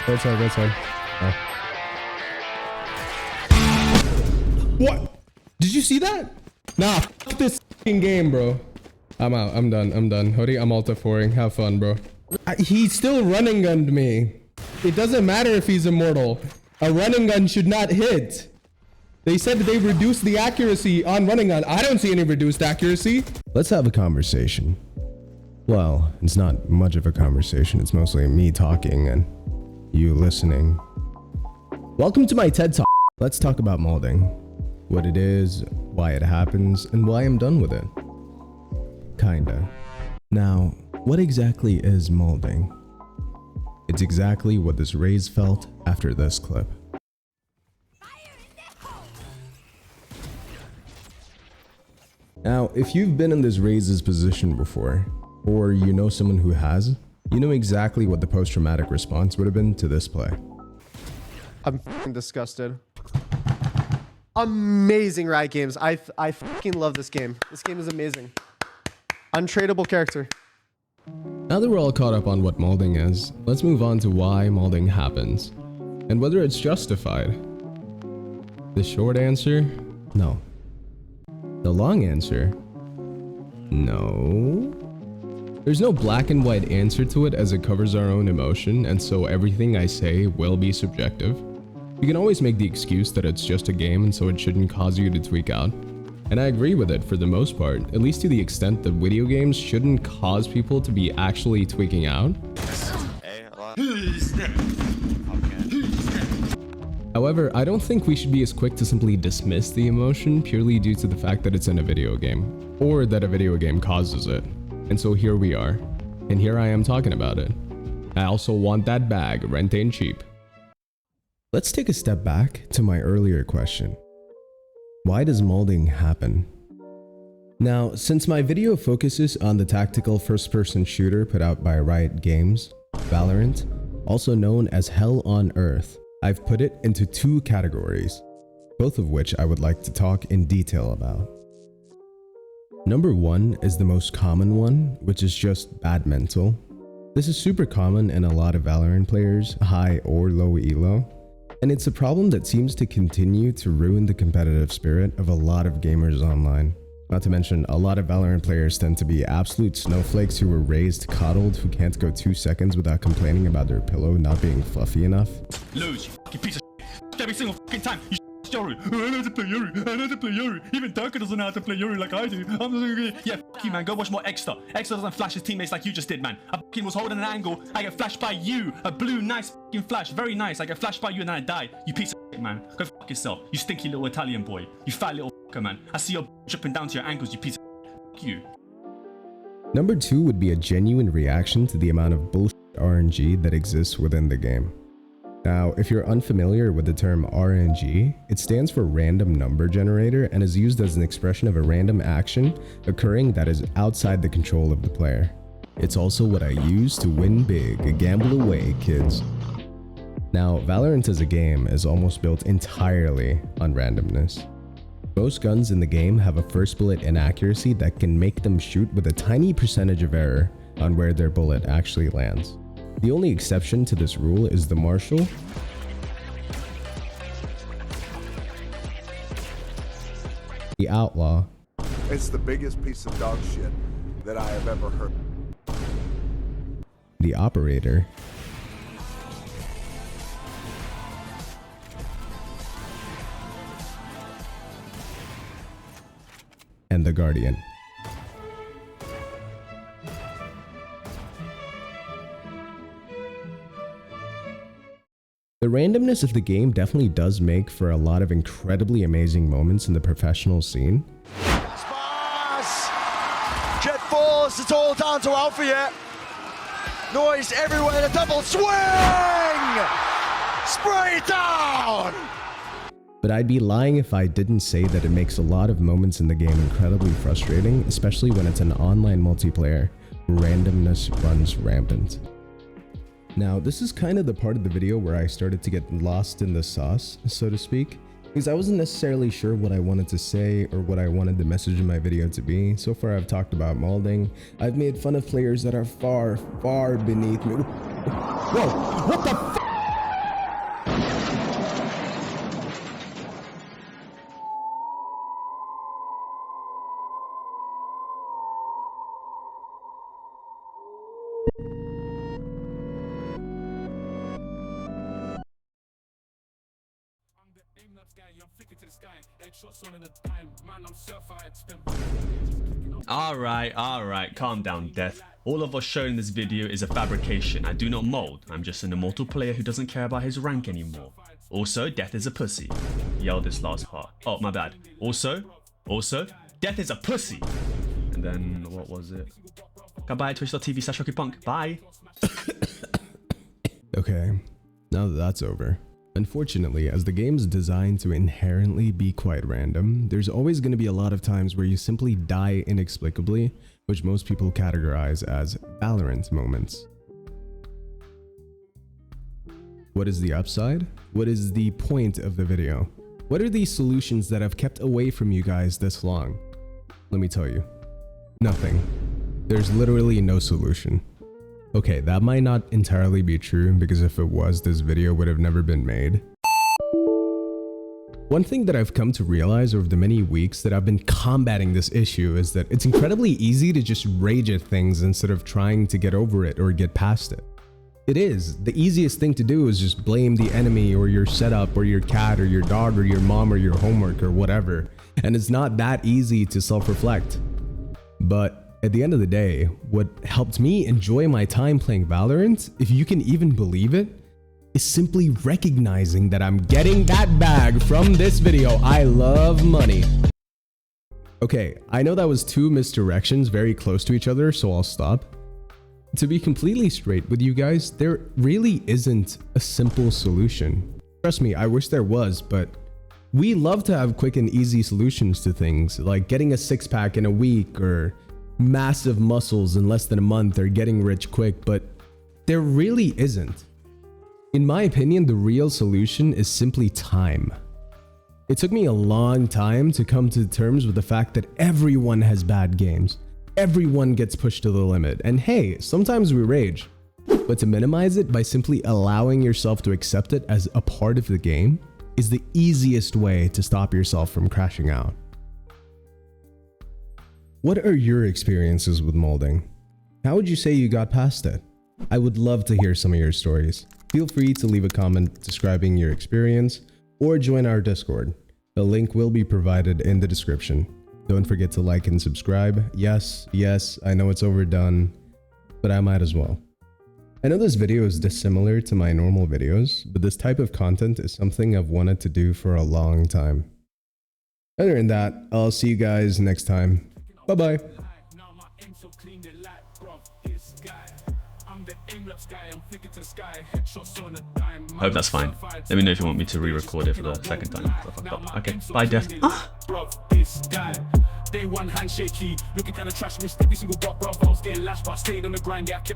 Go outside, go outside. Oh. What? Did you see that? Nah, fuck this game, bro. I'm out. I'm done. Hoodie, I'm Alta 4ing. Have fun, bro. He still running gunned me. It doesn't matter if he's immortal. A running gun should not hit. They said that they reduced the accuracy on running gun. I don't see any reduced accuracy. Let's have a conversation. Well, it's not much of a conversation. It's mostly me talking and you listening. Welcome to my TED Talk. Let's talk about Malding. What it is, why it happens, and why I'm done with it. Kinda. Now, what exactly is Malding? It's exactly what this Raze felt after this clip. Now, if you've been in this Raze's position before, or you know someone who has, you know exactly what the post-traumatic response would have been to this play. I'm f***ing disgusted. Amazing Riot Games. I fucking love this game. This game is amazing. Untradeable character. Now that we're all caught up on what Malding is, let's move on to why Malding happens, and whether it's justified. The short answer, no. The long answer, no. There's no black and white answer to it, as it covers our own emotion, and so everything I say will be subjective. You can always make the excuse that it's just a game and so it shouldn't cause you to tweak out. And I agree with it for the most part, at least to the extent that video games shouldn't cause people to be actually tweaking out. However, I don't think we should be as quick to simply dismiss the emotion purely due to the fact that it's in a video game, or that a video game causes it. And so here we are, and here I am talking about it. I also want that bag, rent ain't cheap. Let's take a step back to my earlier question. Why does Malding happen? Now, since my video focuses on the tactical first-person shooter put out by Riot Games, Valorant, also known as Hell on Earth, I've put it into two categories, both of which I would like to talk in detail about. Number one is the most common one, which is just bad mental. This is super common in a lot of Valorant players, high or low elo. And it's a problem that seems to continue to ruin the competitive spirit of a lot of gamers online. Not to mention, a lot of Valorant players tend to be absolute snowflakes who were raised coddled, who can't go 2 seconds without complaining about their pillow not being fluffy enough. Lose, you fucking piece of shit. Every single fucking time. You Yoru. I know how to play Yoru. I know how to play Yoru. Even Durka doesn't know how to play Yoru like I do. Yeah, fuck you, man. Go watch more Extra. Extra doesn't flash his teammates like you just did, man. I fucking was holding an angle. I get flashed by you. A blue, nice fucking flash. Very nice. I get flashed by you and then I die. You piece of shit, man. Go fuck yourself. You stinky little Italian boy. You fat little fucker, man. I see your dripping down to your ankles, you piece of shit. Fuck you. Number two would be a genuine reaction to the amount of bullshit RNG that exists within the game. Now, if you're unfamiliar with the term RNG, it stands for random number generator and is used as an expression of a random action occurring that is outside the control of the player. It's also what I use to win big, gamble away, kids. Now, Valorant as a game is almost built entirely on randomness. Most guns in the game have a first bullet inaccuracy that can make them shoot with a tiny percentage of error on where their bullet actually lands. The only exception to this rule is the Marshall, the Outlaw, it's the biggest piece of dog shit that I have ever heard, the Operator, and the Guardian. The randomness of the game definitely does make for a lot of incredibly amazing moments in the professional scene. Spars! Jet Force, it's all down to Alpha yet. Noise everywhere, the double swing! Spray down! But I'd be lying if I didn't say that it makes a lot of moments in the game incredibly frustrating, especially when it's an online multiplayer where randomness runs rampant. Now, this is kind of the part of the video where I started to get lost in the sauce, so to speak, because I wasn't necessarily sure what I wanted to say or what I wanted the message in my video to be. So far, I've talked about Malding. I've made fun of players that are far, far beneath me. Whoa, what the f***? Alright, calm down, Death. All of us shown in this video is a fabrication. I do not mold. I'm just an immortal player who doesn't care about his rank anymore. Also, Death is a pussy. Yell this last part. Oh, my bad. Also, Death is a pussy. And then, what was it? Goodbye, twitch.tv/RockyPunk. Bye. Okay, now that that's over. Unfortunately, as the game's designed to inherently be quite random, there's always going to be a lot of times where you simply die inexplicably, which most people categorize as Valorant moments. What is the upside? What is the point of the video? What are these solutions that I've kept away from you guys this long? Let me tell you. Nothing. There's literally no solution. Okay, that might not entirely be true, because if it was, this video would have never been made. One thing that I've come to realize over the many weeks that I've been combating this issue is that it's incredibly easy to just rage at things instead of trying to get over it or get past it. It is. The easiest thing to do is just blame the enemy or your setup or your cat or your dog or your mom or your homework or whatever. And it's not that easy to self-reflect. But at the end of the day, what helped me enjoy my time playing Valorant, if you can even believe it, is simply recognizing that I'm getting that bag from this video. I love money. Okay, I know that was two misdirections very close to each other, so I'll stop. To be completely straight with you guys, there really isn't a simple solution. Trust me, I wish there was, but we love to have quick and easy solutions to things, like getting a six-pack in a week or massive muscles in less than a month or getting rich quick, but there really isn't. In my opinion, the real solution is simply time. It took me a long time to come to terms with the fact that everyone has bad games. Everyone gets pushed to the limit, and hey, sometimes we rage. But to minimize it by simply allowing yourself to accept it as a part of the game is the easiest way to stop yourself from crashing out. What are your experiences with molding? How would you say you got past it? I would love to hear some of your stories. Feel free to leave a comment describing your experience or join our Discord. The link will be provided in the description. Don't forget to like and subscribe. Yes, I know it's overdone, but I might as well. I know this video is dissimilar to my normal videos, but this type of content is something I've wanted to do for a long time. Other than that, I'll see you guys next time. Bye-bye. Hope that's fine. Let me know if you want me to re-record it for the second time. Okay, bye, Death. Day one handshaky, looking kinda trash, missed every single got bro. I was getting lashed, but I stayed on the grind, yeah, I kept